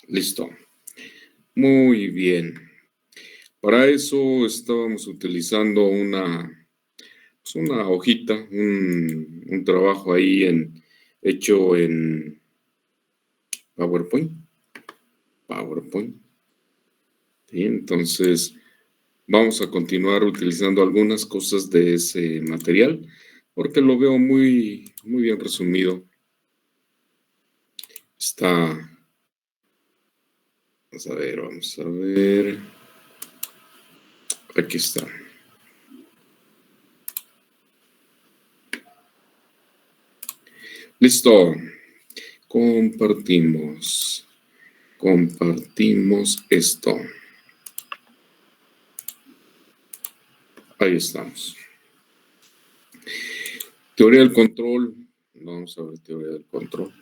Listo. Muy bien. Para eso estábamos utilizando una hojita, un trabajo ahí hecho en PowerPoint. PowerPoint. ¿Sí? Entonces, vamos a continuar utilizando algunas cosas de ese material porque lo veo muy, muy bien resumido. Vamos a ver. Aquí está. Listo. Compartimos esto. Ahí estamos. Teoría del control. Vamos a ver teoría del control.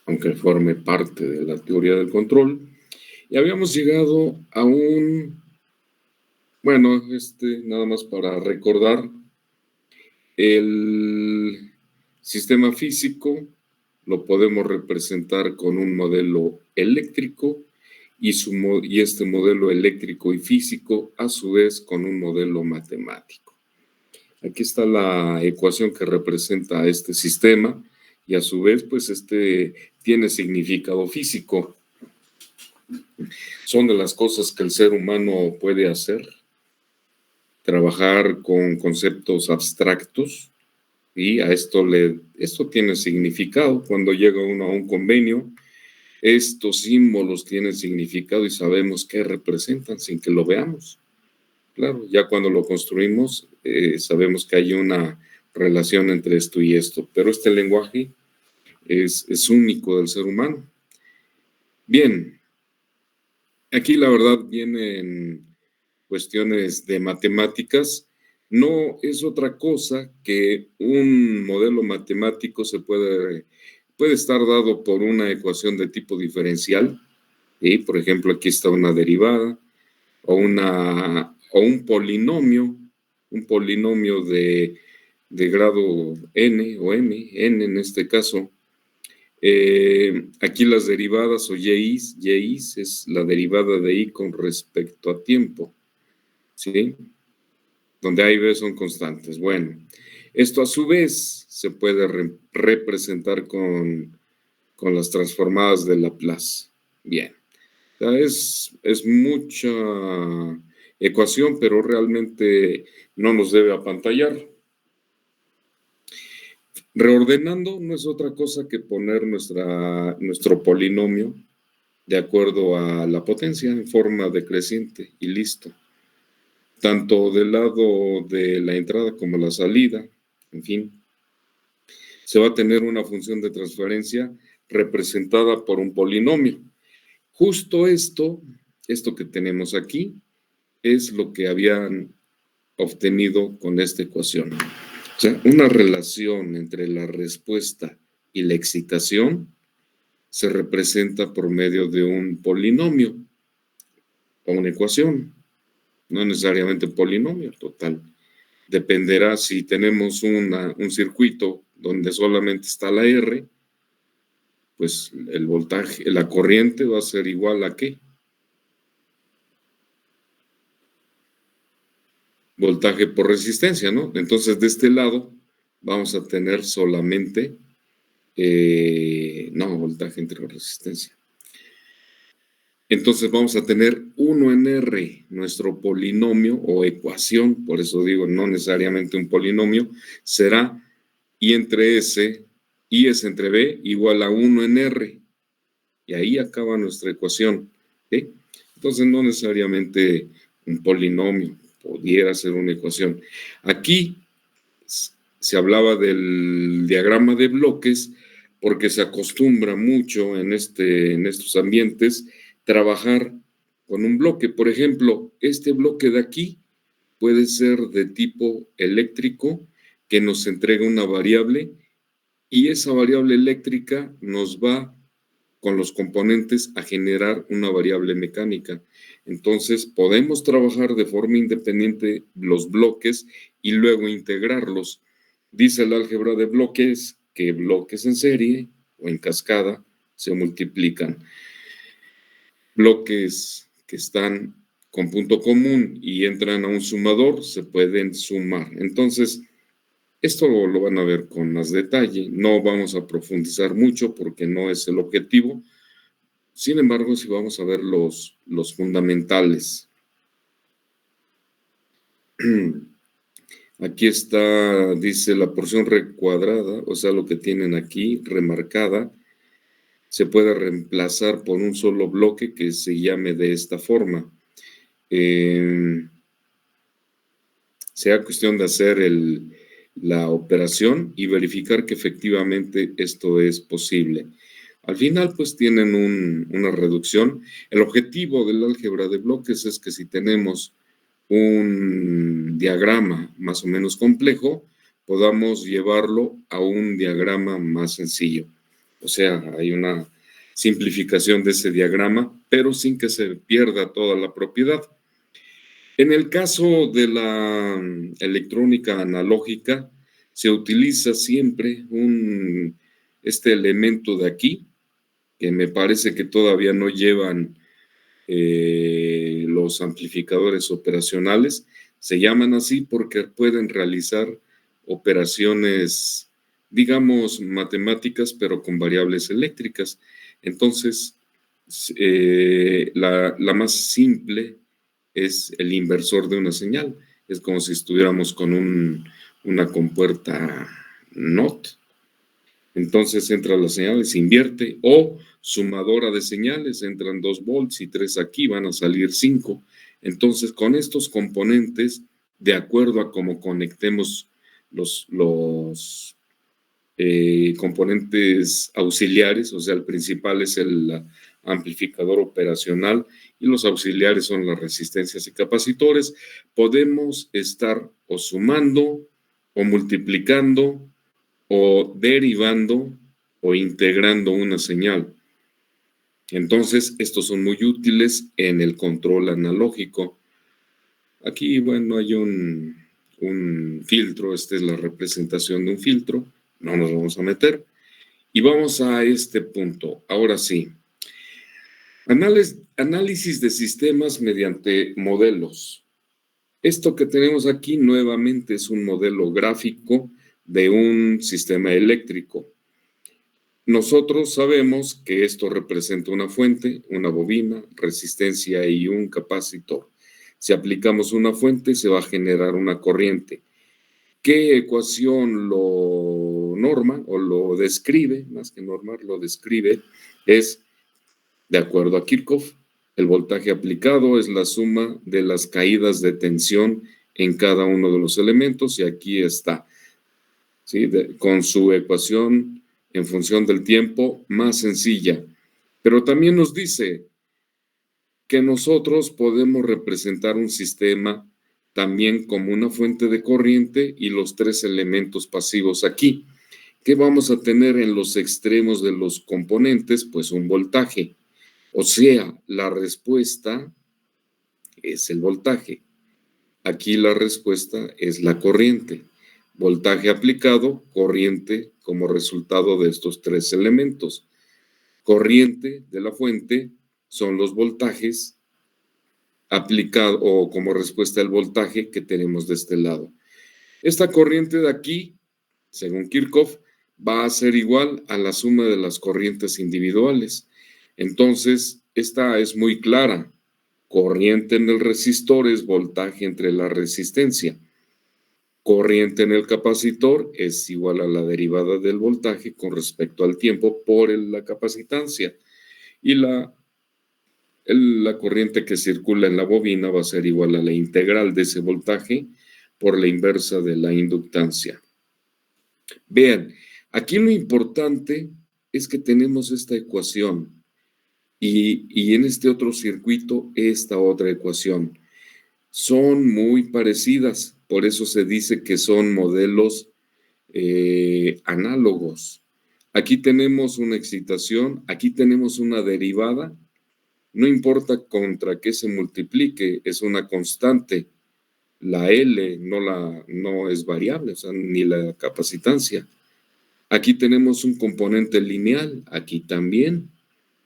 Aunque forme parte de la teoría del control. Y habíamos llegado a nada más para recordar, el sistema físico lo podemos representar con un modelo eléctrico y este modelo eléctrico y físico a su vez con un modelo matemático. Aquí está la ecuación que representa este sistema y a su vez pues tiene significado físico. Son de las cosas que el ser humano puede hacer, trabajar con conceptos abstractos, y esto tiene significado. Cuando llega uno a un convenio, estos símbolos tienen significado y sabemos qué representan sin que lo veamos. Claro, ya cuando lo construimos, sabemos que hay una relación entre esto y esto, pero este lenguaje es único del ser humano. Bien, aquí la verdad vienen cuestiones de matemáticas. No es otra cosa que un modelo matemático puede estar dado por una ecuación de tipo diferencial, y por ejemplo aquí está una derivada o un polinomio de grado n o n en este caso. Aquí las derivadas o y's es la derivada de y con respecto a tiempo, ¿sí? Donde A y B son constantes. Bueno, esto a su vez se puede representar con las transformadas de Laplace. Bien, es mucha ecuación, pero realmente no nos debe apantallar. Reordenando no es otra cosa que poner nuestro polinomio de acuerdo a la potencia en forma decreciente y listo. Tanto del lado de la entrada como la salida, en fin, se va a tener una función de transferencia representada por un polinomio. Justo esto que tenemos aquí, es lo que habían obtenido con esta ecuación. O sea, una relación entre la respuesta y la excitación se representa por medio de un polinomio o una ecuación. No necesariamente polinomio, total. Dependerá si tenemos un circuito donde solamente está la R, pues el voltaje, la corriente va a ser igual a ¿qué? Voltaje por resistencia, ¿no? Entonces, de este lado vamos a tener solamente, voltaje entre resistencia. Entonces vamos a tener 1 en R, nuestro polinomio o ecuación, por eso digo no necesariamente un polinomio, será I entre S, I es entre B, igual a 1 en R. Y ahí acaba nuestra ecuación. ¿Sí? Entonces no necesariamente un polinomio, pudiera ser una ecuación. Aquí se hablaba del diagrama de bloques porque se acostumbra mucho en estos ambientes trabajar con un bloque. Por ejemplo, este bloque de aquí puede ser de tipo eléctrico que nos entrega una variable y esa variable eléctrica nos va con los componentes a generar una variable mecánica. Entonces podemos trabajar de forma independiente los bloques y luego integrarlos. Dice el álgebra de bloques que bloques en serie o en cascada se multiplican. Bloques que están con punto común y entran a un sumador se pueden sumar. Entonces, esto lo van a ver con más detalle. No vamos a profundizar mucho porque no es el objetivo. Sin embargo, sí vamos a ver los fundamentales. Aquí está, dice la porción recuadrada, o sea, lo que tienen aquí remarcada, se puede reemplazar por un solo bloque que se llame de esta forma. Sea cuestión de hacer la operación y verificar que efectivamente esto es posible. Al final, pues tienen una reducción. El objetivo del álgebra de bloques es que si tenemos un diagrama más o menos complejo, podamos llevarlo a un diagrama más sencillo. O sea, hay una simplificación de ese diagrama, pero sin que se pierda toda la propiedad. En el caso de la electrónica analógica, se utiliza siempre este elemento de aquí, que me parece que todavía no llevan los amplificadores operacionales. Se llaman así porque pueden realizar operaciones, digamos, matemáticas, pero con variables eléctricas. Entonces, la más simple es el inversor de una señal. Es como si estuviéramos con una compuerta NOT. Entonces entra la señal, se invierte, o sumadora de señales, entran 2 volts y 3 aquí, van a salir 5. Entonces, con estos componentes, de acuerdo a cómo conectemos los componentes auxiliares, o sea, el principal es el amplificador operacional y los auxiliares son las resistencias y capacitores, podemos estar o sumando o multiplicando o derivando o integrando una señal. Entonces, estos son muy útiles en el control analógico. Aquí, bueno, hay un filtro, esta es la representación de un filtro, no nos vamos a meter. Y vamos a este punto, ahora sí. Análisis de sistemas mediante modelos. Esto que tenemos aquí nuevamente es un modelo gráfico de un sistema eléctrico. Nosotros sabemos que esto representa una fuente, una bobina, resistencia y un capacitor. Si aplicamos una fuente, se va a generar una corriente. ¿Qué ecuación lo norma o lo describe? Más que normar, lo describe. Es, de acuerdo a Kirchhoff, el voltaje aplicado es la suma de las caídas de tensión en cada uno de los elementos y aquí está, ¿sí? Con su ecuación en función del tiempo más sencilla. Pero también nos dice que nosotros podemos representar un sistema también como una fuente de corriente y los 3 elementos pasivos aquí. ¿Qué vamos a tener en los extremos de los componentes? Pues un voltaje. O sea, la respuesta es el voltaje. Aquí la respuesta es la corriente. Voltaje aplicado, corriente como resultado de estos 3 elementos. Corriente de la fuente son los voltajes aplicado o como respuesta al voltaje que tenemos de este lado. Esta corriente de aquí, según Kirchhoff, va a ser igual a la suma de las corrientes individuales. Entonces, esta es muy clara. Corriente en el resistor es voltaje entre la resistencia. Corriente en el capacitor es igual a la derivada del voltaje con respecto al tiempo por la capacitancia. Y la corriente que circula en la bobina va a ser igual a la integral de ese voltaje por la inversa de la inductancia. Vean, aquí lo importante es que tenemos esta ecuación y en este otro circuito esta otra ecuación. Son muy parecidas, por eso se dice que son modelos análogos. Aquí tenemos una excitación, aquí tenemos una derivada. No importa contra qué se multiplique, es una constante. La L no es variable, o sea, ni la capacitancia. Aquí tenemos un componente lineal, aquí también.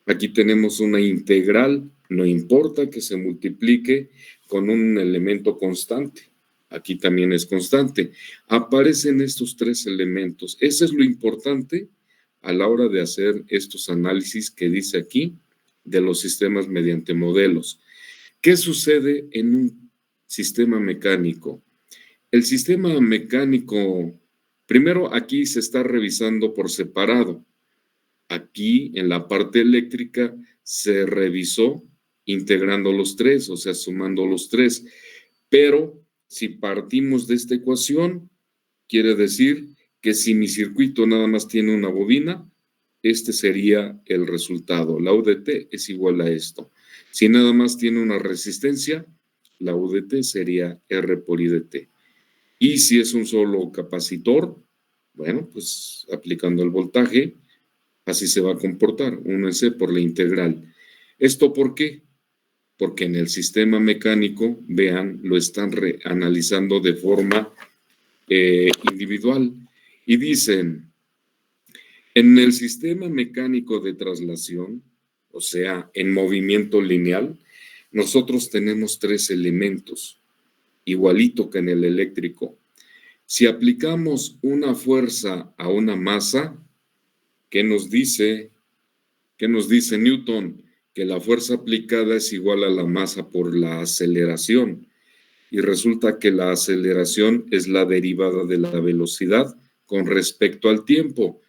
Aquí tenemos una integral, no importa que se multiplique con un elemento constante. Aquí también es constante. Aparecen estos tres elementos. Eso es lo importante a la hora de hacer estos análisis que dice aquí de los sistemas mediante modelos. ¿Qué sucede en un sistema mecánico? El sistema mecánico, primero aquí se está revisando por separado. Aquí en la parte eléctrica se revisó integrando los tres, o sea, sumando los tres. Pero si partimos de esta ecuación, quiere decir que si mi circuito nada más tiene una bobina, este sería el resultado. La UDT es igual a esto. Si nada más tiene una resistencia, la UDT sería R por IDT. Y si es un solo capacitor, bueno, pues aplicando el voltaje, así se va a comportar, 1C por la integral. ¿Esto por qué? Porque en el sistema mecánico, vean, lo están analizando de forma individual. Y dicen, en el sistema mecánico de traslación, o sea, en movimiento lineal, nosotros tenemos tres elementos, igualito que en el eléctrico. Si aplicamos una fuerza a una masa, ¿qué nos dice Newton? Que la fuerza aplicada es igual a la masa por la aceleración. Y resulta que la aceleración es la derivada de la velocidad con respecto al tiempo.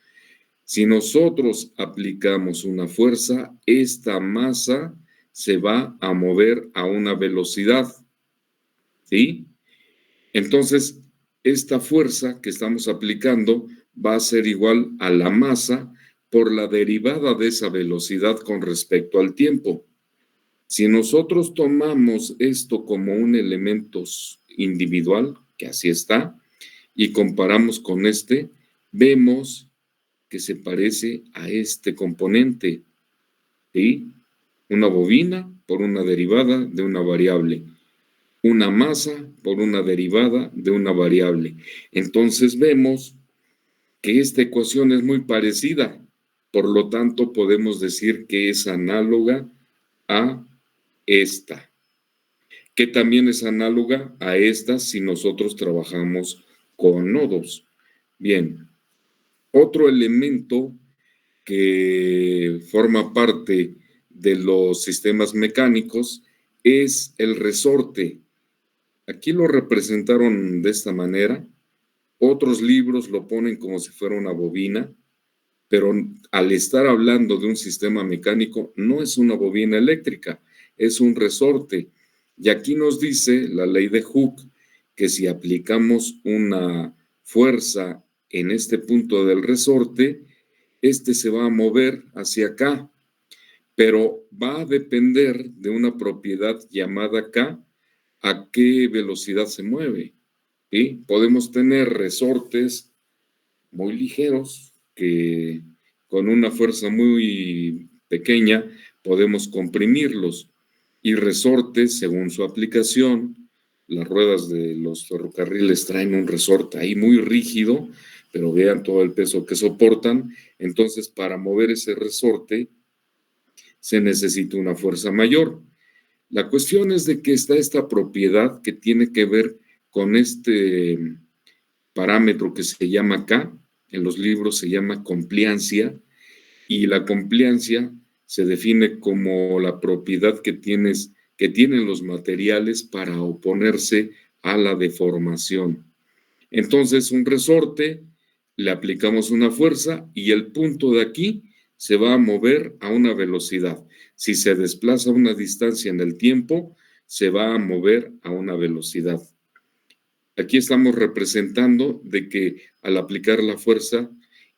Si nosotros aplicamos una fuerza, esta masa se va a mover a una velocidad, ¿sí? Entonces, esta fuerza que estamos aplicando va a ser igual a la masa por la derivada de esa velocidad con respecto al tiempo. Si nosotros tomamos esto como un elemento individual, que así está, y comparamos con este, vemos que se parece a este componente, ¿sí? Una bobina por una derivada de una variable, una masa por una derivada de una variable. Entonces vemos que esta ecuación es muy parecida, por lo tanto podemos decir que es análoga a esta, que también es análoga a esta si nosotros trabajamos con nodos. Bien, otro elemento que forma parte de los sistemas mecánicos es el resorte. Aquí lo representaron de esta manera. Otros libros lo ponen como si fuera una bobina, pero al estar hablando de un sistema mecánico, no es una bobina eléctrica, es un resorte. Y aquí nos dice la ley de Hooke que si aplicamos una fuerza en este punto del resorte, este se va a mover hacia acá, pero va a depender de una propiedad llamada K, a qué velocidad se mueve. ¿Sí? Podemos tener resortes muy ligeros que con una fuerza muy pequeña podemos comprimirlos, y resortes según su aplicación. Las ruedas de los ferrocarriles traen un resorte ahí muy rígido, pero vean todo el peso que soportan. Entonces, para mover ese resorte se necesita una fuerza mayor. La cuestión es de que está esta propiedad que tiene que ver con este parámetro que se llama K, en los libros se llama compliancia, y la compliancia se define como la propiedad que tienen los materiales para oponerse a la deformación. Entonces, un resorte, le aplicamos una fuerza y el punto de aquí se va a mover a una velocidad. Si se desplaza una distancia en el tiempo, se va a mover a una velocidad. Aquí estamos representando de que al aplicar la fuerza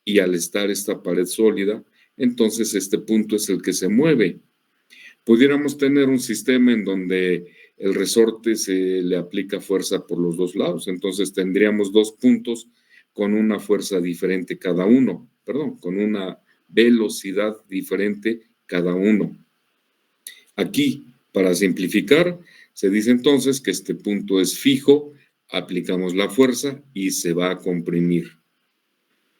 y al estar esta pared sólida, entonces este punto es el que se mueve. Pudiéramos tener un sistema en donde el resorte se le aplica fuerza por los dos lados, entonces tendríamos dos puntos con una fuerza diferente cada uno, con una velocidad diferente cada uno. Aquí, para simplificar, se dice entonces que este punto es fijo, aplicamos la fuerza y se va a comprimir.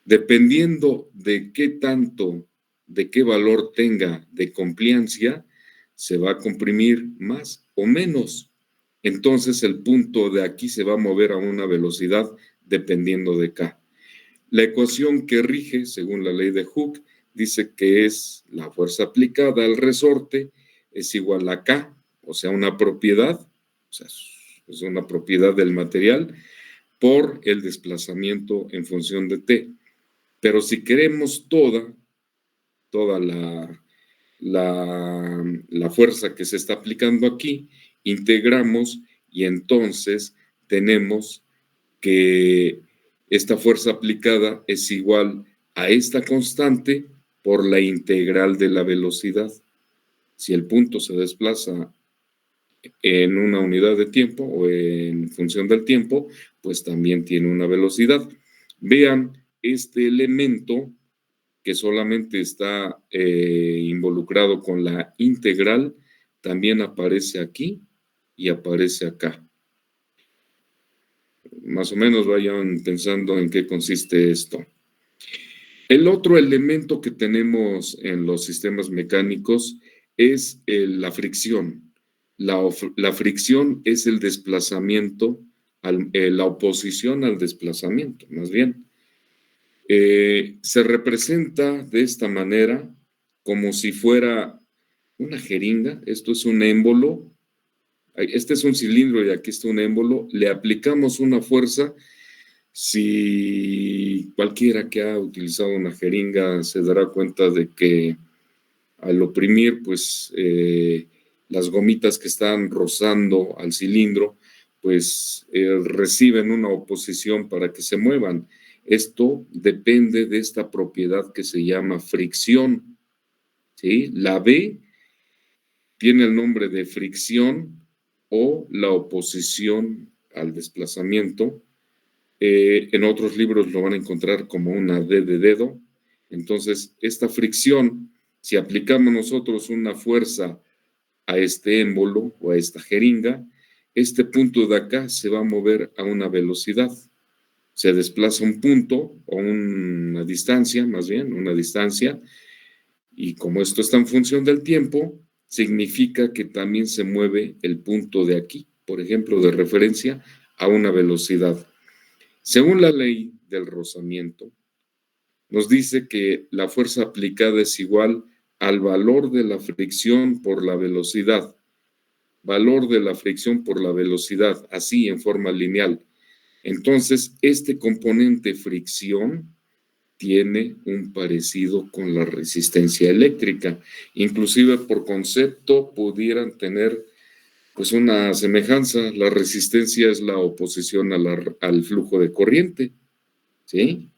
Dependiendo de qué tanto, de qué valor tenga de compliancia, se va a comprimir más o menos. Entonces el punto de aquí se va a mover a una velocidad dependiendo de K. La ecuación que rige, según la ley de Hooke, dice que es la fuerza aplicada al resorte es igual a K, o sea, una propiedad, o sea, es una propiedad del material por el desplazamiento en función de T. Pero si queremos toda la fuerza que se está aplicando aquí, integramos y entonces tenemos que esta fuerza aplicada es igual a esta constante por la integral de la velocidad. Si el punto se desplaza en una unidad de tiempo o en función del tiempo, pues también tiene una velocidad. Vean este elemento que solamente está involucrado con la integral, también aparece aquí y aparece acá. Más o menos vayan pensando en qué consiste esto. El otro elemento que tenemos en los sistemas mecánicos es la fricción. La fricción es el desplazamiento, la oposición al desplazamiento, más bien. Se representa de esta manera como si fuera una jeringa. Esto es un émbolo. Este es un cilindro y aquí está un émbolo. Le aplicamos una fuerza. Si cualquiera que ha utilizado una jeringa se dará cuenta de que al oprimir, pues las gomitas que están rozando al cilindro, pues reciben una oposición para que se muevan. Esto depende de esta propiedad que se llama fricción, ¿sí? La B tiene el nombre de fricción o la oposición al desplazamiento. En otros libros lo van a encontrar como una D de dedo. Entonces, esta fricción, si aplicamos nosotros una fuerza a este émbolo o a esta jeringa, este punto de acá se va a mover a una velocidad. Se desplaza un punto o una distancia, más bien, una distancia, y como esto está en función del tiempo, significa que también se mueve el punto de aquí, por ejemplo, de referencia a una velocidad. Según la ley del rozamiento, nos dice que la fuerza aplicada es igual al valor de la fricción por la velocidad. Valor de la fricción por la velocidad, así en forma lineal. Entonces, este componente fricción tiene un parecido con la resistencia eléctrica. Inclusive por concepto pudieran tener pues una semejanza. La resistencia es la oposición al flujo de corriente, ¿sí?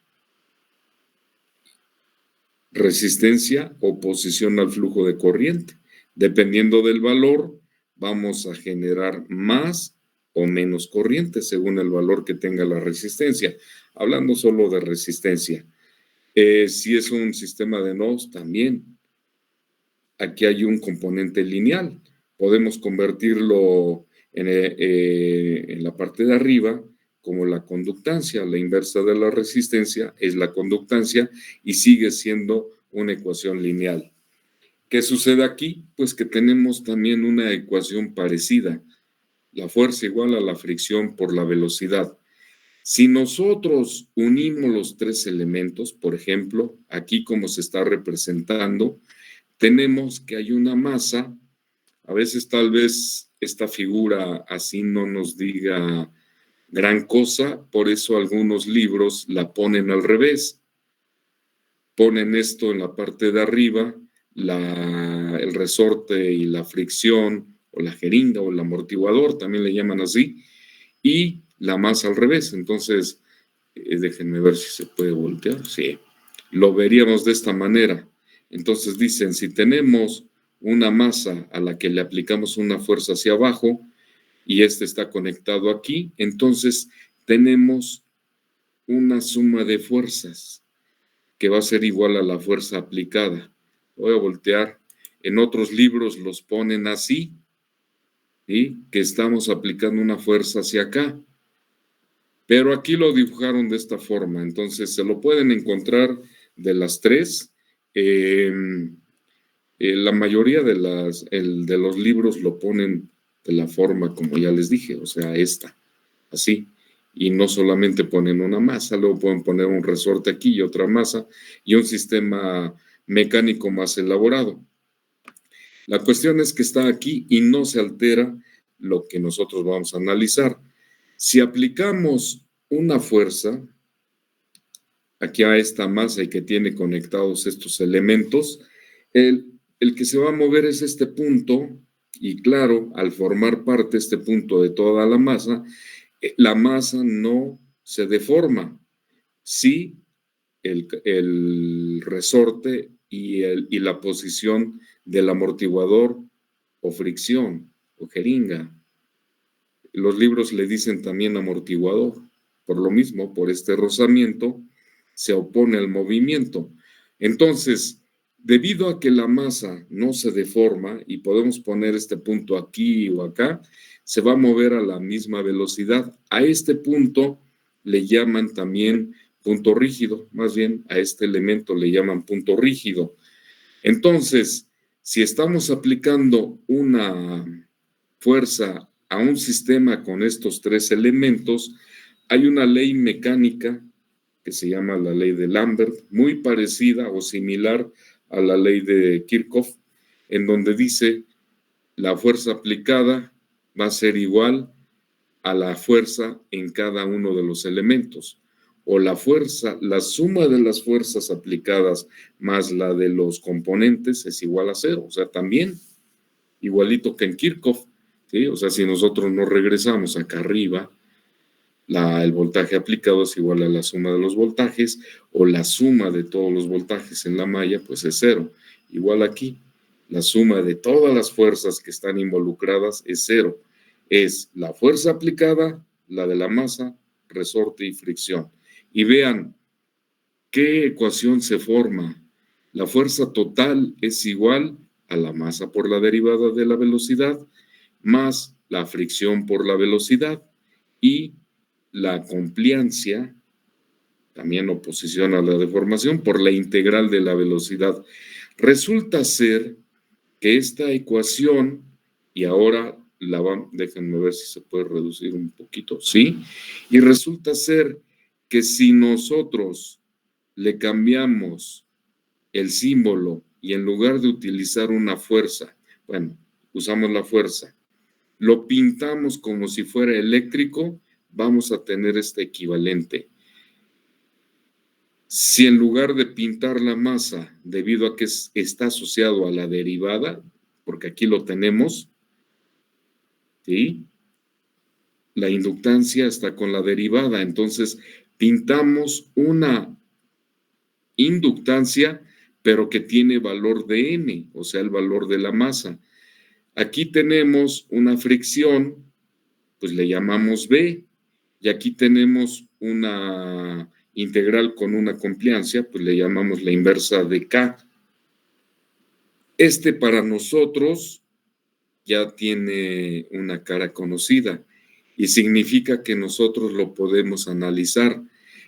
Resistencia, oposición al flujo de corriente. Dependiendo del valor, vamos a generar más o menos corriente según el valor que tenga la resistencia. Hablando solo de resistencia. Si es un sistema de nodos, también. Aquí hay un componente lineal. Podemos convertirlo en la parte de arriba como la conductancia. La inversa de la resistencia es la conductancia y sigue siendo una ecuación lineal. ¿Qué sucede aquí? Pues que tenemos también una ecuación parecida. La fuerza igual a la fricción por la velocidad. Si nosotros unimos los tres elementos, por ejemplo, aquí como se está representando, tenemos que hay una masa. A veces tal vez esta figura así no nos diga gran cosa, por eso algunos libros la ponen al revés. Ponen esto en la parte de arriba, el resorte y la fricción, o la jeringa, o el amortiguador, también le llaman así, y la masa al revés. Entonces, déjenme ver si se puede voltear. Sí, lo veríamos de esta manera. Entonces dicen, si tenemos una masa a la que le aplicamos una fuerza hacia abajo y este está conectado aquí, entonces tenemos una suma de fuerzas que va a ser igual a la fuerza aplicada. Voy a voltear. En otros libros los ponen así, ¿sí? Que estamos aplicando una fuerza hacia acá. Pero aquí lo dibujaron de esta forma, entonces se lo pueden encontrar de las tres. La mayoría de los libros lo ponen de la forma como ya les dije, o sea, así. Y no solamente ponen una masa, luego pueden poner un resorte aquí y otra masa y un sistema mecánico más elaborado. La cuestión es que está aquí y no se altera lo que nosotros vamos a analizar. Si aplicamos una fuerza aquí a esta masa y que tiene conectados estos elementos, el que se va a mover es este punto y claro, al formar parte este punto de toda la masa no se deforma. Sí, el resorte y la posición del amortiguador o fricción o jeringa. Los libros le dicen también amortiguador. Por lo mismo, por este rozamiento, se opone al movimiento. Entonces, debido a que la masa no se deforma y podemos poner este punto aquí o acá, se va a mover a la misma velocidad. A este punto le llaman también punto rígido, más bien a este elemento le llaman punto rígido. Entonces, si estamos aplicando una fuerza a un sistema con estos tres elementos, hay una ley mecánica que se llama la ley de Lambert, muy parecida o similar a la ley de Kirchhoff, en donde dice la fuerza aplicada va a ser igual a la fuerza en cada uno de los elementos, o la suma de las fuerzas aplicadas más la de los componentes es igual a cero, o sea, también igualito que en Kirchhoff, ¿sí? O sea, si nosotros nos regresamos acá arriba, el voltaje aplicado es igual a la suma de los voltajes, o la suma de todos los voltajes en la malla, pues es cero. Igual aquí, la suma de todas las fuerzas que están involucradas es cero. Es la fuerza aplicada, la de la masa, resorte y fricción. Y vean qué ecuación se forma. La fuerza total es igual a la masa por la derivada de la velocidad, más la fricción por la velocidad y la compliancia, también oposición a la deformación, por la integral de la velocidad. Resulta ser que esta ecuación, y ahora déjenme ver si se puede reducir un poquito, ¿sí? Y resulta ser que si nosotros le cambiamos el símbolo y en lugar de utilizar una fuerza, bueno, usamos la fuerza, lo pintamos como si fuera eléctrico, vamos a tener este equivalente. Si en lugar de pintar la masa, debido a que está asociado a la derivada, porque aquí lo tenemos, ¿sí? La inductancia está con la derivada, entonces pintamos una inductancia, pero que tiene valor de m, o sea, el valor de la masa. Aquí tenemos una fricción, pues le llamamos B, y aquí tenemos una integral con una compliancia, pues le llamamos la inversa de K. Este para nosotros ya tiene una cara conocida y significa que nosotros lo podemos analizar.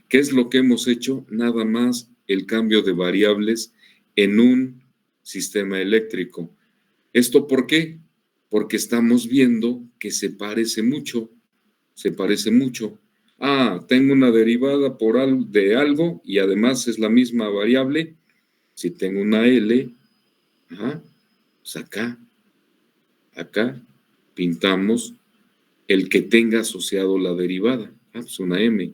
¿Qué es lo que hemos hecho? Nada más el cambio de variables en un sistema eléctrico. ¿Esto por qué? Porque estamos viendo que se parece mucho. Ah, tengo una derivada de algo y además es la misma variable. Si tengo una L, pues acá pintamos el que tenga asociado la derivada. Pues una M.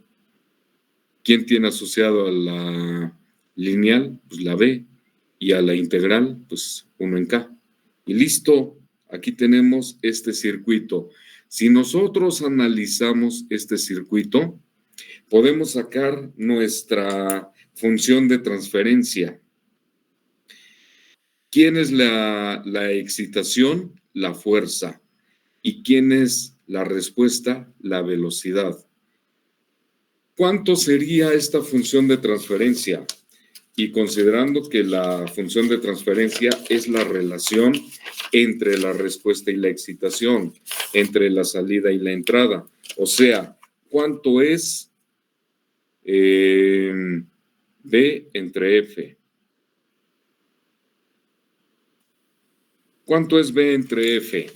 ¿Quién tiene asociado a la lineal? Pues la B. Y a la integral, pues 1 en K. Y listo, aquí tenemos este circuito. Si nosotros analizamos este circuito, podemos sacar nuestra función de transferencia. ¿Quién es la excitación? La fuerza. ¿Y quién es la respuesta? La velocidad. ¿Cuánto sería esta función de transferencia? Y considerando que la función de transferencia es la relación entre la respuesta y la excitación, entre la salida y la entrada. O sea, cuánto es B entre F. ¿Cuánto es B entre F?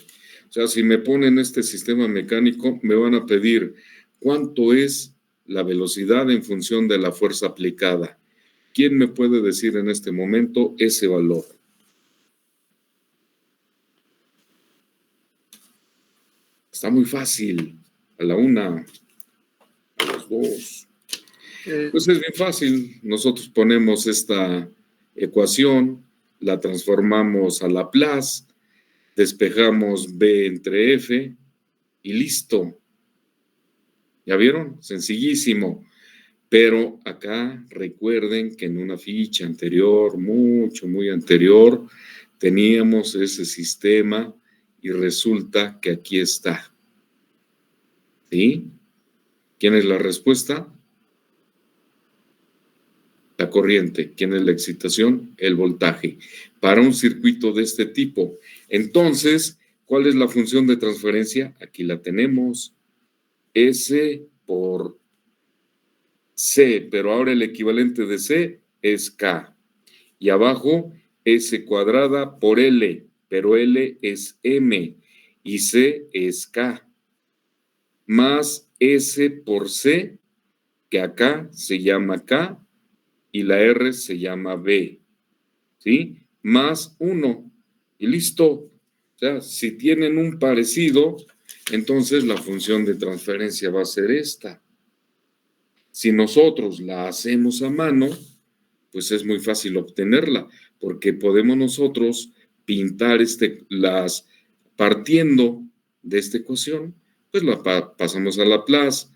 O sea, si me ponen este sistema mecánico, me van a pedir cuánto es la velocidad en función de la fuerza aplicada. ¿Quién me puede decir en este momento ese valor? Está muy fácil. A la una, a las dos. Pues es bien fácil. Nosotros ponemos esta ecuación, la transformamos a Laplace, despejamos B entre F y listo. ¿Ya vieron? Sencillísimo. Pero acá recuerden que en una ficha anterior, muy anterior, teníamos ese sistema y resulta que aquí está. ¿Sí? ¿Quién es la respuesta? La corriente. ¿Quién es la excitación? El voltaje. Para un circuito de este tipo. Entonces, ¿cuál es la función de transferencia? Aquí la tenemos. S por C, pero ahora el equivalente de C es K. Y abajo, S cuadrada por L, pero L es M y C es K. Más S por C, que acá se llama K y la R se llama B. ¿Sí? Más 1. Y listo. O sea, si tienen un parecido, entonces la función de transferencia va a ser esta. Si nosotros la hacemos a mano, pues es muy fácil obtenerla, porque podemos nosotros pintar partiendo de esta ecuación, pues la pasamos a Laplace,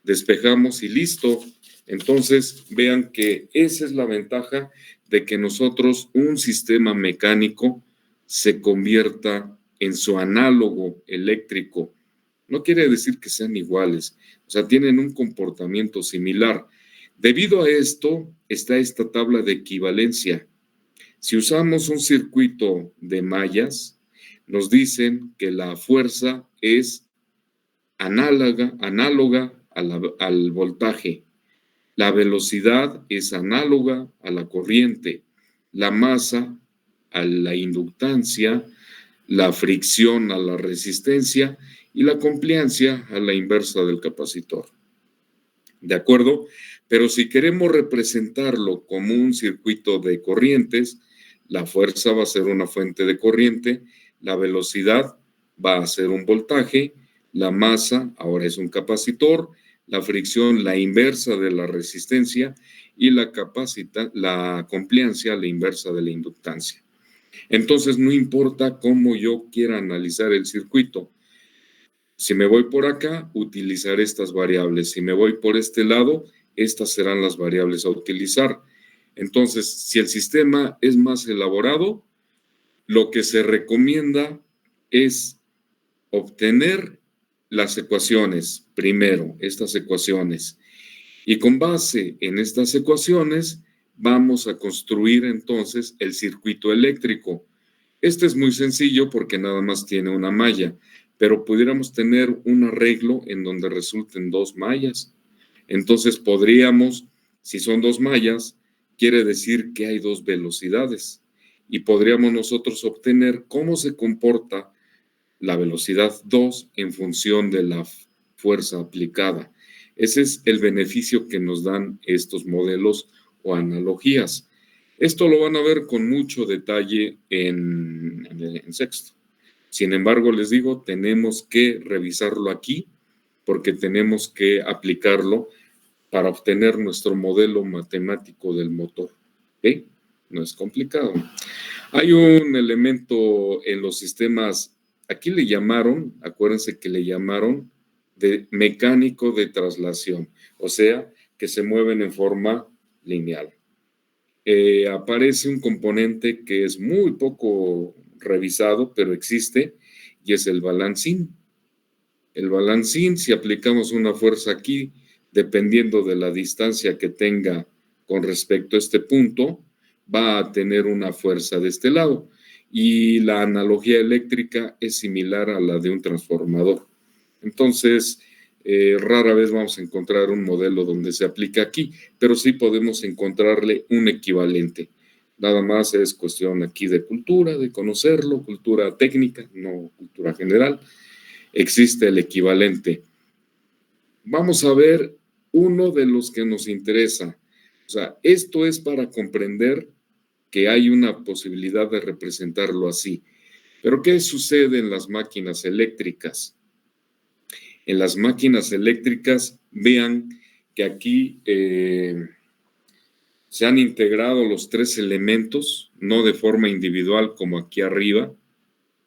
despejamos y listo. Entonces, vean que esa es la ventaja de que nosotros, un sistema mecánico, se convierta en su análogo eléctrico. No quiere decir que sean iguales, o sea, tienen un comportamiento similar. Debido a esto, está esta tabla de equivalencia. Si usamos un circuito de mallas, nos dicen que la fuerza es análoga al voltaje. La velocidad es análoga a la corriente. La masa a la inductancia, la fricción a la resistencia y la compliancia a la inversa del capacitor. ¿De acuerdo? Pero si queremos representarlo como un circuito de corrientes, la fuerza va a ser una fuente de corriente, la velocidad va a ser un voltaje, la masa ahora es un capacitor, la fricción la inversa de la resistencia y la compliancia la inversa de la inductancia. Entonces no importa cómo yo quiera analizar el circuito. Si me voy por acá, utilizaré estas variables. Si me voy por este lado, estas serán las variables a utilizar. Entonces, si el sistema es más elaborado, lo que se recomienda es obtener las ecuaciones, primero, estas ecuaciones. Y con base en estas ecuaciones, vamos a construir entonces el circuito eléctrico. Este es muy sencillo porque nada más tiene una malla, pero pudiéramos tener un arreglo en donde resulten dos mallas. Entonces podríamos, si son dos mallas, quiere decir que hay dos velocidades. Y podríamos nosotros obtener cómo se comporta la velocidad 2 en función de la fuerza aplicada. Ese es el beneficio que nos dan estos modelos o analogías. Esto lo van a ver con mucho detalle en sexto. Sin embargo, les digo, tenemos que revisarlo aquí porque tenemos que aplicarlo para obtener nuestro modelo matemático del motor. ¿Ok? No es complicado. Hay un elemento en los sistemas, aquí le llamaron, acuérdense que le llamaron de mecánico de traslación, o sea, que se mueven en forma lineal. Aparece un componente que es muy poco revisado, pero existe, y es el balancín. El balancín, si aplicamos una fuerza aquí, dependiendo de la distancia que tenga con respecto a este punto, va a tener una fuerza de este lado. Y la analogía eléctrica es similar a la de un transformador. Entonces, Rara vez vamos a encontrar un modelo donde se aplica aquí, pero sí podemos encontrarle un equivalente. Nada más es cuestión aquí de cultura, de conocerlo, cultura técnica, no cultura general. Existe el equivalente. Vamos a ver uno de los que nos interesa. O sea, esto es para comprender que hay una posibilidad de representarlo así. Pero ¿qué sucede en las máquinas eléctricas? En las máquinas eléctricas, vean que aquí se han integrado los tres elementos, no de forma individual como aquí arriba.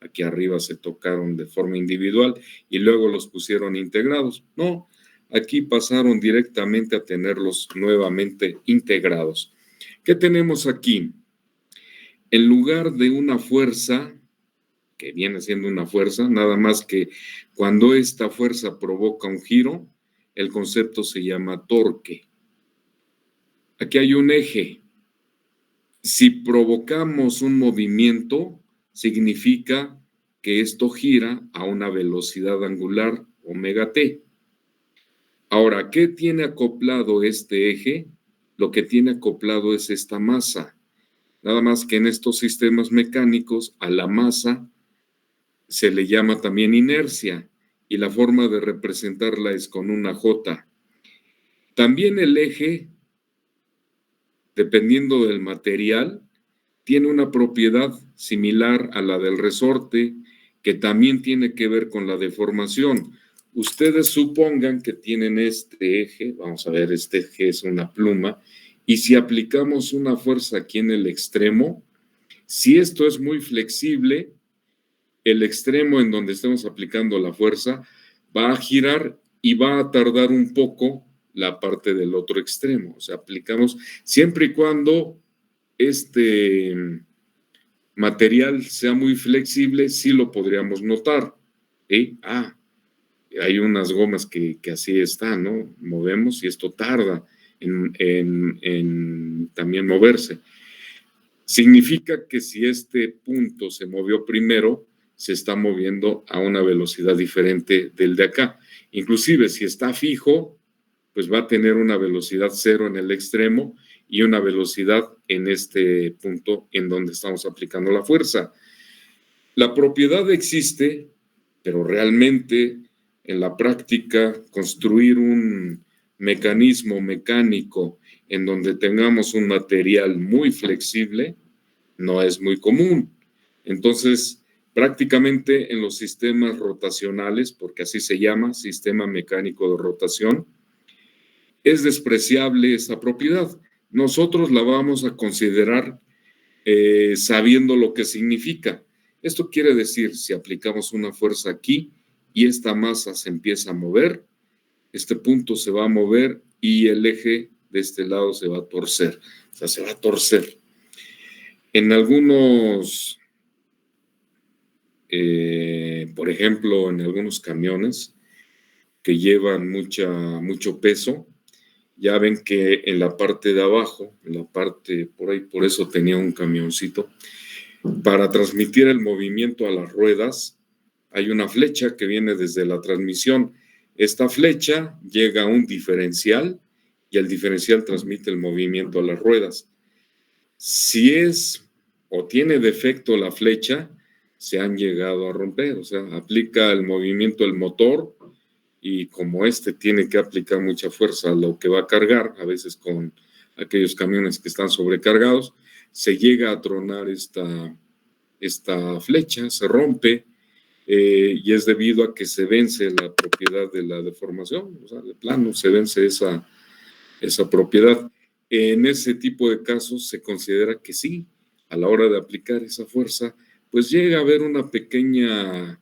Aquí arriba se tocaron de forma individual y luego los pusieron integrados. No, aquí pasaron directamente a tenerlos nuevamente integrados. ¿Qué tenemos aquí? En lugar de una fuerza, que viene siendo una fuerza, nada más que cuando esta fuerza provoca un giro, el concepto se llama torque. Aquí hay un eje. Si provocamos un movimiento, significa que esto gira a una velocidad angular omega t. Ahora, ¿qué tiene acoplado este eje? Lo que tiene acoplado es esta masa. Nada más que en estos sistemas mecánicos a la masa se le llama también inercia y la forma de representarla es con una J. También el eje, dependiendo del material, tiene una propiedad similar a la del resorte, que también tiene que ver con la deformación. Ustedes supongan que tienen este eje, vamos a ver, este eje es una pluma, y si aplicamos una fuerza aquí en el extremo, si esto es muy flexible, el extremo en donde estemos aplicando la fuerza va a girar y va a tardar un poco la parte del otro extremo. O sea, aplicamos siempre y cuando este material sea muy flexible, sí lo podríamos notar. ¿Sí? Hay unas gomas que así están, ¿no? Movemos y esto tarda en también moverse. Significa que si este punto se movió primero, se está moviendo a una velocidad diferente del de acá. Inclusive si está fijo, pues va a tener una velocidad cero en el extremo y una velocidad en este punto en donde estamos aplicando la fuerza. La propiedad existe, pero realmente en la práctica construir un mecanismo mecánico en donde tengamos un material muy flexible no es muy común. Entonces, prácticamente en los sistemas rotacionales, porque así se llama, sistema mecánico de rotación, es despreciable esta propiedad. Nosotros la vamos a considerar sabiendo lo que significa. Esto quiere decir, si aplicamos una fuerza aquí y esta masa se empieza a mover, este punto se va a mover y el eje de este lado se va a torcer. O sea, se va a torcer. En algunos, por ejemplo, en algunos camiones que llevan mucho peso, ya ven que en la parte de abajo, en la parte por ahí, por eso tenía un camioncito, para transmitir el movimiento a las ruedas, hay una flecha que viene desde la transmisión. Esta flecha llega a un diferencial y el diferencial transmite el movimiento a las ruedas. Si es o tiene defecto la flecha, se han llegado a romper, o sea, aplica el movimiento del motor y como este tiene que aplicar mucha fuerza a lo que va a cargar, a veces con aquellos camiones que están sobrecargados, se llega a tronar esta flecha, se rompe y es debido a que se vence la propiedad de la deformación, o sea, de plano se vence esa propiedad. En ese tipo de casos se considera que sí, a la hora de aplicar esa fuerza, pues llega a haber una pequeña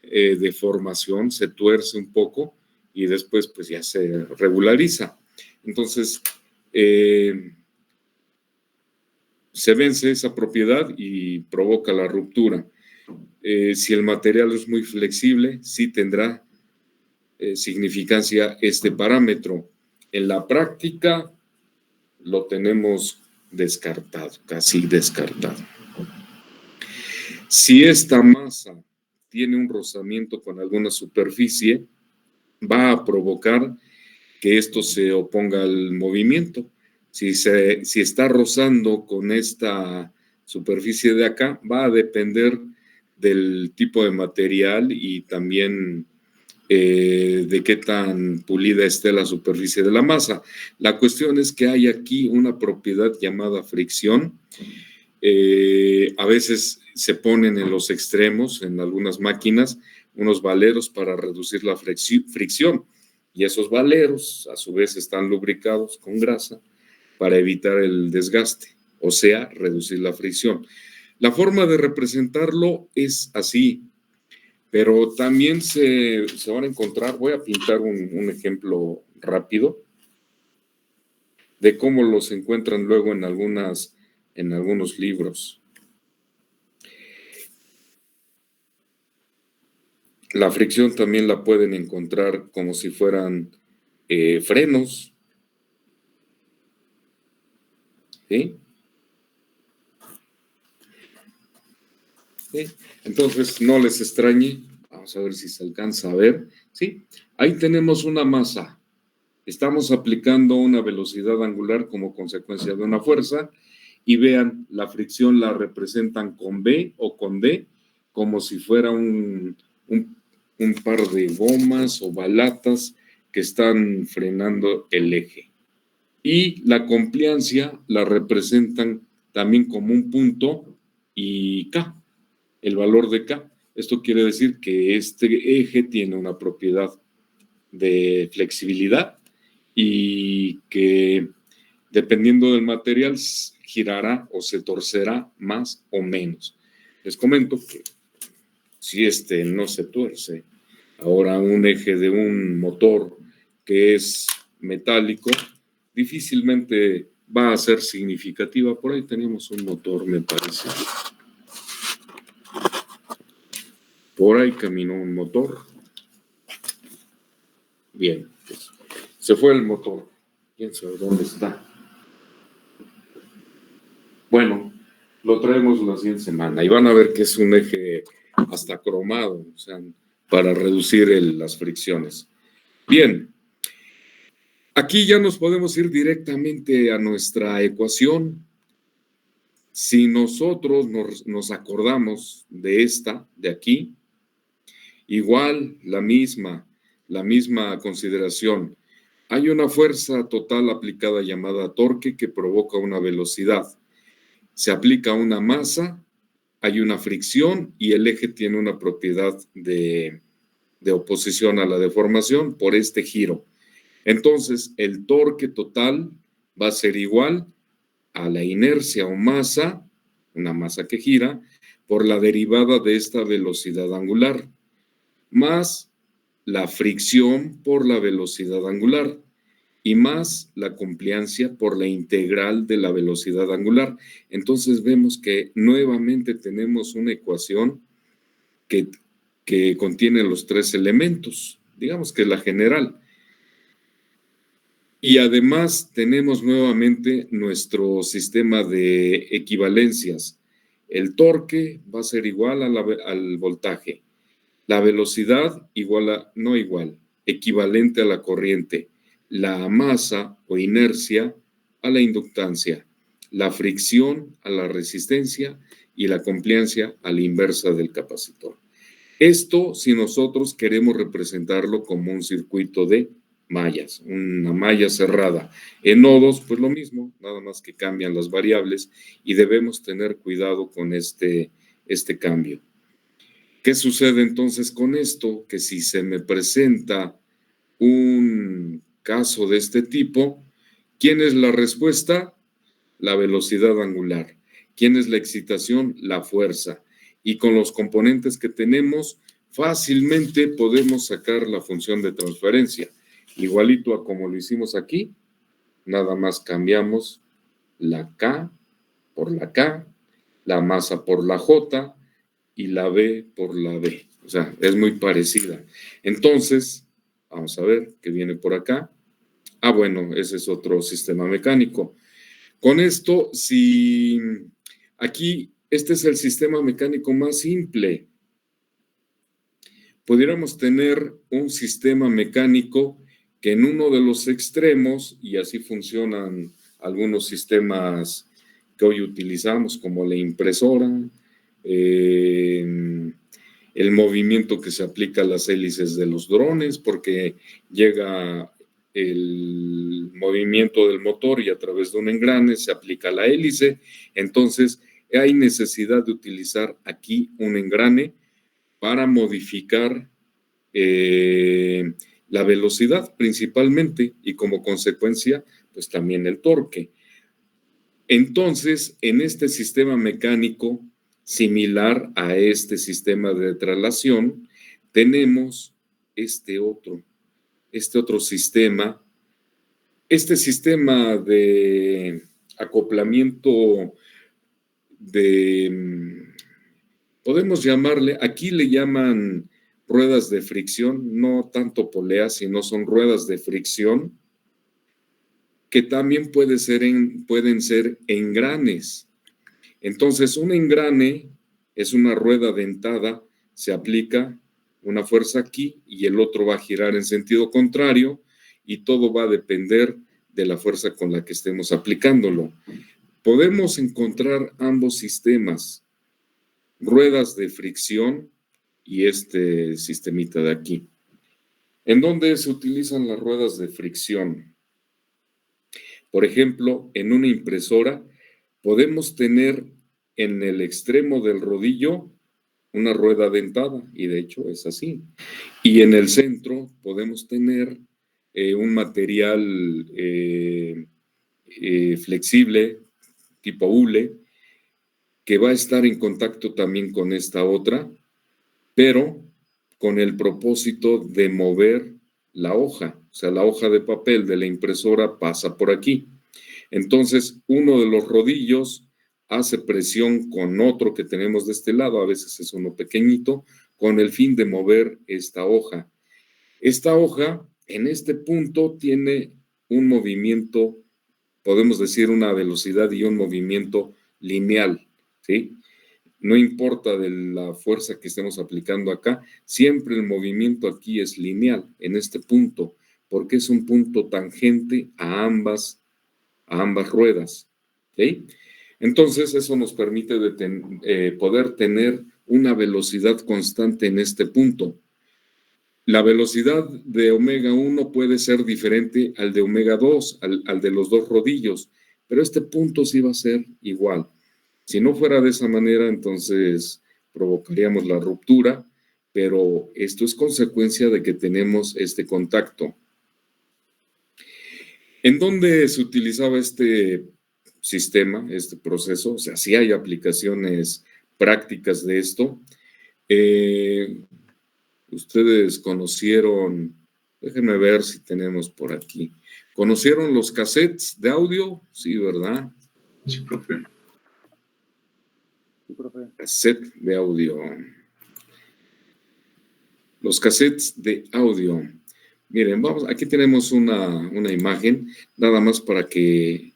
deformación, se tuerce un poco y después pues ya se regulariza. Entonces, se vence esa propiedad y provoca la ruptura. Si el material es muy flexible, sí tendrá significancia este parámetro. En la práctica lo tenemos descartado, casi descartado. Si esta masa tiene un rozamiento con alguna superficie, va a provocar que esto se oponga al movimiento. Si está rozando con esta superficie de acá, va a depender del tipo de material y también de qué tan pulida esté la superficie de la masa. La cuestión es que hay aquí una propiedad llamada fricción. A veces se ponen en los extremos, en algunas máquinas, unos valeros para reducir la fricción. Y esos valeros, a su vez, están lubricados con grasa para evitar el desgaste, o sea, reducir la fricción. La forma de representarlo es así, pero también se van a encontrar, voy a pintar un ejemplo rápido de cómo los encuentran luego en algunos libros. La fricción también la pueden encontrar como si fueran frenos, ¿sí? ¿Sí? Entonces, no les extrañe. Vamos a ver si se alcanza a ver. ¿Sí? Ahí tenemos una masa. Estamos aplicando una velocidad angular como consecuencia de una fuerza. Y vean, la fricción la representan con B o con D, como si fuera un par de gomas o balatas que están frenando el eje. Y la compliancia la representan también como un punto y K, el valor de K. Esto quiere decir que este eje tiene una propiedad de flexibilidad y que dependiendo del material girará o se torcerá más o menos. Les comento que si este no se tuerce, ahora un eje de un motor que es metálico difícilmente va a ser significativa. Por ahí tenemos un motor, me parece. Por ahí caminó un motor. Bien, pues, se fue el motor. ¿Quién sabe dónde está? Bueno, lo traemos la siguiente semana y van a ver que es un eje hasta cromado, o sea, para reducir las fricciones. Bien, aquí ya nos podemos ir directamente a nuestra ecuación. Si nosotros nos acordamos de esta, de aquí, igual la misma consideración. Hay una fuerza total aplicada llamada torque que provoca una velocidad. Se aplica una masa, hay una fricción y el eje tiene una propiedad de oposición a la deformación por este giro. Entonces, el torque total va a ser igual a la inercia o masa, una masa que gira, por la derivada de esta velocidad angular, más la fricción por la velocidad angular y más la compliancia por la integral de la velocidad angular. Entonces vemos que nuevamente tenemos una ecuación que contiene los tres elementos, digamos que la general. Y además tenemos nuevamente nuestro sistema de equivalencias. El torque va a ser igual al voltaje. La velocidad no igual, equivalente a la corriente. La masa o inercia a la inductancia. La fricción a la resistencia y la compliancia a la inversa del capacitor. Esto si nosotros queremos representarlo como un circuito de mallas, una malla cerrada. En nodos, pues lo mismo, nada más que cambian las variables y debemos tener cuidado con este cambio. ¿Qué sucede entonces con esto? Que si se me presenta un caso de este tipo, ¿quién es la respuesta? La velocidad angular. ¿Quién es la excitación? La fuerza. Y con los componentes que tenemos, fácilmente podemos sacar la función de transferencia. Igualito a como lo hicimos aquí, nada más cambiamos la K por la K, la masa por la J y la B por la B. O sea, es muy parecida. Entonces, vamos a ver qué viene por acá. Ah, bueno, ese es otro sistema mecánico. Con esto, si aquí este es el sistema mecánico más simple, pudiéramos tener un sistema mecánico que en uno de los extremos, y así funcionan algunos sistemas que hoy utilizamos, como la impresora, el movimiento que se aplica a las hélices de los drones, porque llega el movimiento del motor y a través de un engrane se aplica la hélice. Entonces, hay necesidad de utilizar aquí un engrane para modificar la velocidad principalmente y como consecuencia, pues también el torque. Entonces, en este sistema mecánico similar a este sistema de traslación, tenemos este otro sistema. Este sistema de acoplamiento podemos llamarle, aquí le llaman ruedas de fricción, no tanto poleas, sino son ruedas de fricción, que también pueden ser engranes. Entonces, un engrane es una rueda dentada, se aplica una fuerza aquí y el otro va a girar en sentido contrario y todo va a depender de la fuerza con la que estemos aplicándolo. Podemos encontrar ambos sistemas, ruedas de fricción y este sistemita de aquí. ¿En dónde se utilizan las ruedas de fricción? Por ejemplo, en una impresora podemos tener en el extremo del rodillo una rueda dentada, y de hecho es así. Y en el centro podemos tener un material flexible, tipo hule, que va a estar en contacto también con esta otra, pero con el propósito de mover la hoja. O sea, la hoja de papel de la impresora pasa por aquí. Entonces, uno de los rodillos hace presión con otro que tenemos de este lado, a veces es uno pequeñito, con el fin de mover esta hoja. Esta hoja, en este punto, tiene un movimiento, podemos decir una velocidad y un movimiento lineal, ¿sí? No importa de la fuerza que estemos aplicando acá, siempre el movimiento aquí es lineal, en este punto, porque es un punto tangente a ambas ruedas. ¿Sí? Entonces, eso nos permite poder tener una velocidad constante en este punto. La velocidad de omega 1 puede ser diferente al de omega 2, al de los dos rodillos, pero este punto sí va a ser igual. Si no fuera de esa manera, entonces provocaríamos la ruptura, pero esto es consecuencia de que tenemos este contacto. ¿En dónde se utilizaba este sistema, este proceso? O sea, sí hay aplicaciones prácticas de esto. Ustedes conocieron, déjenme ver si tenemos por aquí. ¿Conocieron los cassettes de audio? Sí, ¿verdad? Sí, profe. Cassette de audio. Los cassettes de audio. Miren, aquí tenemos una imagen, nada más para que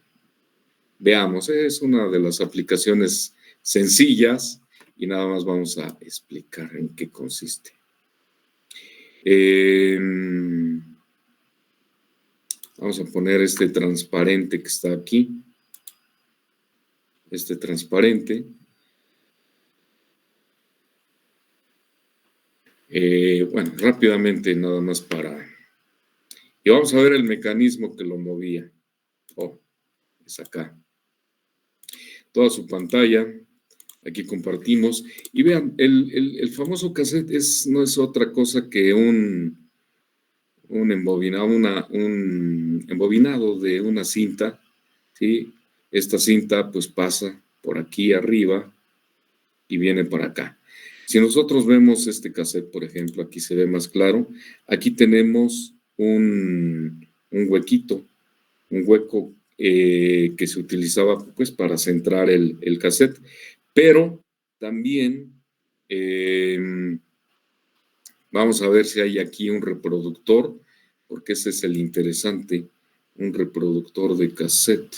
veamos. Es una de las aplicaciones sencillas y nada más vamos a explicar en qué consiste. Vamos a poner este transparente que está aquí. Este transparente. Bueno, rápidamente nada más para... Y vamos a ver el mecanismo que lo movía. Oh, es acá. Toda su pantalla. Aquí compartimos. Y vean, el famoso cassette no es otra cosa que un embobinado de una cinta, ¿sí? Esta cinta pues pasa por aquí arriba y viene para acá. Si nosotros vemos este cassette, por ejemplo, aquí se ve más claro, aquí tenemos un huequito, un hueco que se utilizaba pues para centrar el cassette, pero también vamos a ver si hay aquí un reproductor, porque ese es el interesante, un reproductor de cassette.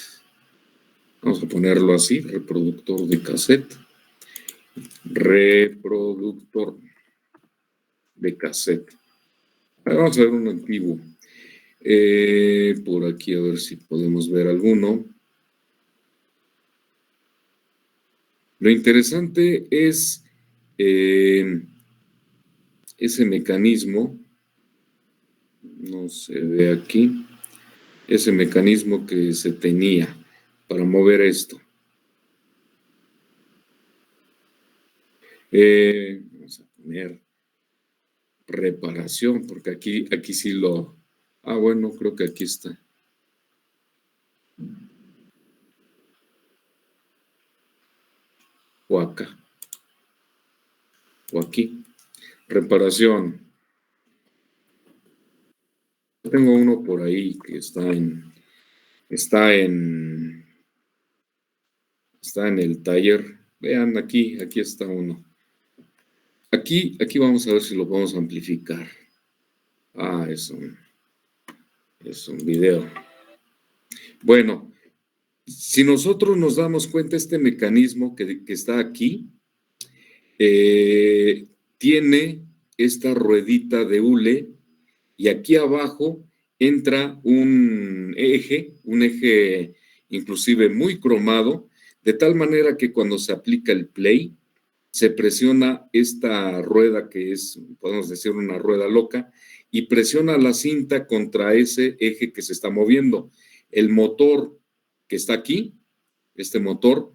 Vamos a ponerlo así, reproductor de cassette. Reproductor. de cassette. Vamos a ver uno antiguo. Por aquí a ver si podemos ver alguno. Lo interesante es ese mecanismo, no se ve aquí, ese mecanismo que se tenía para mover esto. Vamos a poner reparación, porque aquí sí lo... Ah, bueno, creo que aquí está. O acá. O aquí. Reparación. Tengo uno por ahí que está en el taller. Vean, aquí está uno. Aquí vamos a ver si lo podemos amplificar. Ah, es un video. Bueno, si nosotros nos damos cuenta, este mecanismo que está aquí, tiene esta ruedita de hule y aquí abajo entra un eje inclusive muy cromado, de tal manera que cuando se aplica el play, se presiona esta rueda que es, podemos decir, una rueda loca, y presiona la cinta contra ese eje que se está moviendo. El motor que está aquí, este motor,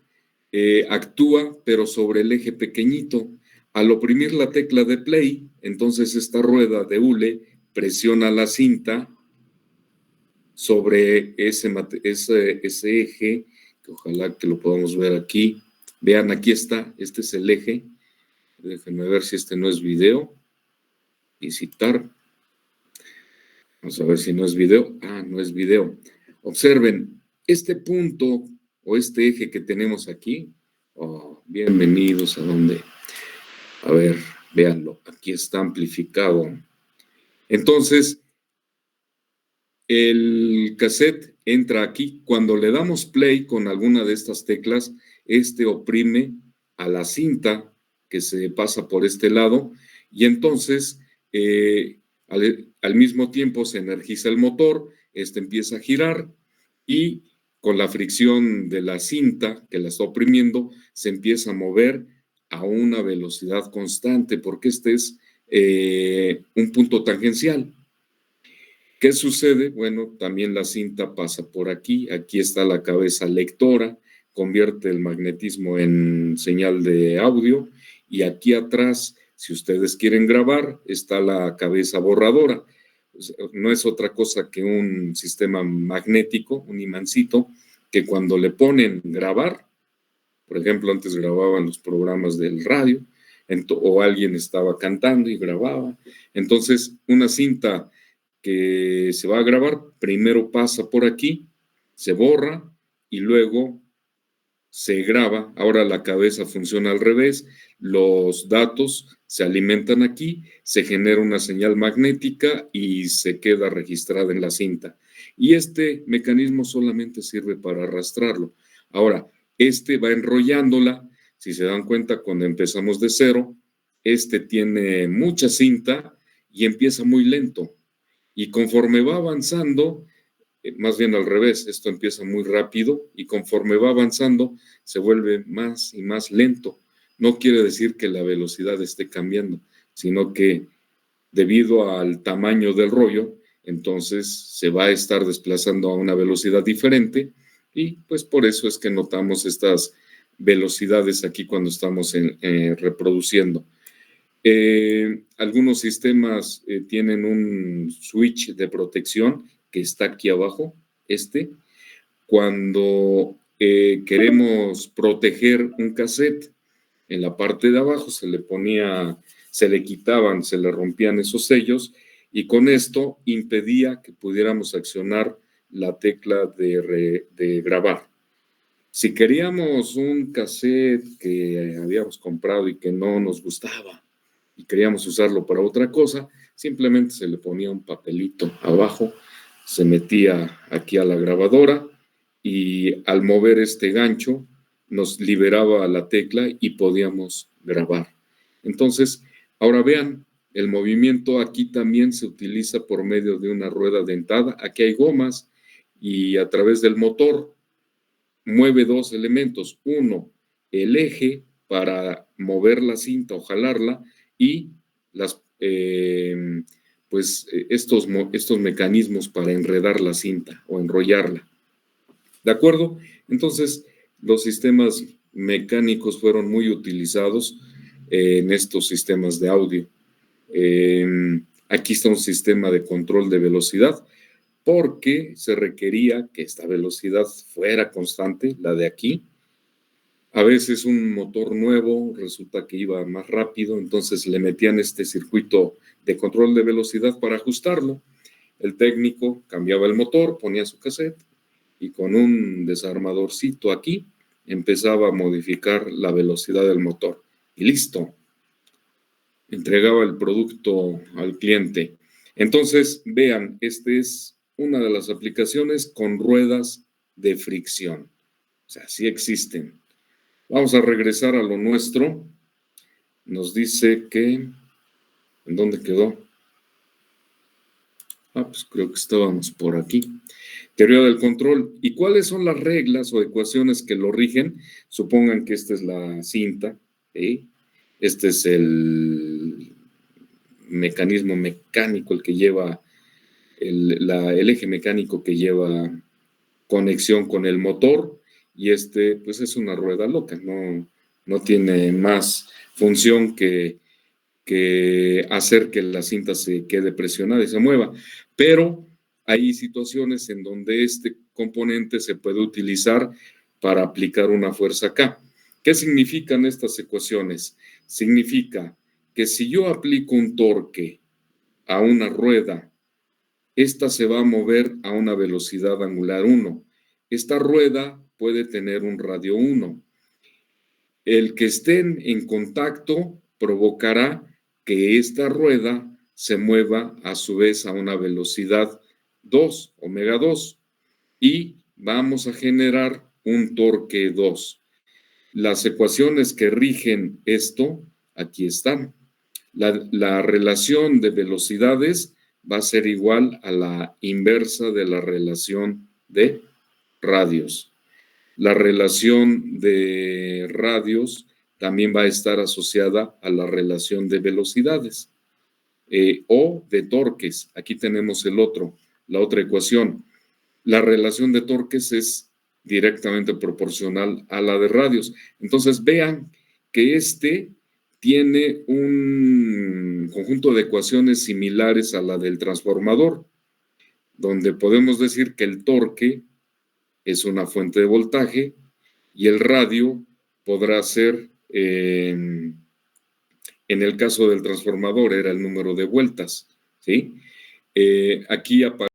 actúa pero sobre el eje pequeñito. Al oprimir la tecla de play, entonces esta rueda de hule presiona la cinta sobre ese eje, que ojalá que lo podamos ver aquí. Vean, aquí está, este es el eje. Déjenme ver si este no es video. Visitar. Vamos a ver si no es video. Ah, no es video. Observen, este punto o este eje que tenemos aquí. Oh, bienvenidos a donde. A ver, véanlo. Aquí está amplificado. Entonces, el cassette entra aquí. Cuando le damos play con alguna de estas teclas, este oprime a la cinta que se pasa por este lado y entonces al mismo tiempo se energiza el motor, este empieza a girar y con la fricción de la cinta que la está oprimiendo se empieza a mover a una velocidad constante porque este es un punto tangencial. ¿Qué sucede? Bueno, también la cinta pasa por aquí. Aquí está la cabeza lectora, convierte el magnetismo en señal de audio. Y aquí atrás, si ustedes quieren grabar, está la cabeza borradora. No es otra cosa que un sistema magnético, un imancito, que cuando le ponen grabar, por ejemplo, antes grababan los programas del radio, o alguien estaba cantando y grababa. Entonces, una cinta que se va a grabar, primero pasa por aquí, se borra y luego se graba. Ahora la cabeza funciona al revés, los datos se alimentan aquí, se genera una señal magnética y se queda registrada en la cinta. Y este mecanismo solamente sirve para arrastrarlo. Ahora, este va enrollándola. Si se dan cuenta, cuando empezamos de cero, este tiene mucha cinta y empieza muy lento. Y conforme va avanzando, más bien al revés, esto empieza muy rápido y conforme va avanzando se vuelve más y más lento. No quiere decir que la velocidad esté cambiando, sino que debido al tamaño del rollo, entonces se va a estar desplazando a una velocidad diferente y pues por eso es que notamos estas velocidades aquí cuando estamos reproduciendo. Algunos sistemas tienen un switch de protección que está aquí abajo, cuando queremos proteger un cassette, en la parte de abajo se le quitaban, se le rompían esos sellos y con esto impedía que pudiéramos accionar la tecla de grabar. Si queríamos un cassette que habíamos comprado y que no nos gustaba y queríamos usarlo para otra cosa, simplemente se le ponía un papelito abajo, se metía aquí a la grabadora y al mover este gancho nos liberaba la tecla y podíamos grabar. Entonces, ahora vean, El movimiento aquí también se utiliza por medio de una rueda dentada. Aquí hay gomas y a través del motor mueve dos elementos. Uno, el eje para mover la cinta o jalarla y estos mecanismos para enredar la cinta o enrollarla. ¿De acuerdo? Entonces, los sistemas mecánicos fueron muy utilizados en estos sistemas de audio. Aquí está un sistema de control de velocidad porque se requería que esta velocidad fuera constante, la de aquí. A veces un motor nuevo resulta que iba más rápido, entonces le metían este circuito de control de velocidad para ajustarlo. El técnico cambiaba el motor, ponía su cassette y con un desarmadorcito aquí empezaba a modificar la velocidad del motor. Y listo, entregaba el producto al cliente. Entonces, vean, esta es una de las aplicaciones con ruedas de fricción. O sea, sí existen. Vamos a regresar a lo nuestro. Nos dice que... ¿En dónde quedó? Pues creo que estábamos por aquí. Teoría del control. ¿Y cuáles son las reglas o ecuaciones que lo rigen? Supongan que esta es la cinta, ¿sí? Este es el mecanismo mecánico, el que lleva, el eje mecánico que lleva conexión con el motor, y este pues es una rueda loca, no tiene más función que hacer que la cinta se quede presionada y se mueva. Pero hay situaciones en donde este componente se puede utilizar para aplicar una fuerza acá. ¿Qué significan estas ecuaciones? Significa que si yo aplico un torque a una rueda, esta se va a mover a una velocidad angular 1. Esta rueda puede tener un radio 1. El que estén en contacto provocará que esta rueda se mueva a su vez a una velocidad 2, omega 2, y vamos a generar un torque 2. Las ecuaciones que rigen esto, aquí están. La relación de velocidades va a ser igual a la inversa de la relación de radios. La relación de radios también va a estar asociada a la relación de velocidades o de torques. Aquí tenemos la otra ecuación. La relación de torques es directamente proporcional a la de radios. Entonces vean que este tiene un conjunto de ecuaciones similares a la del transformador, donde podemos decir que el torque es una fuente de voltaje y el radio podrá ser, en el caso del transformador, era el número de vueltas, ¿sí? Aquí aparece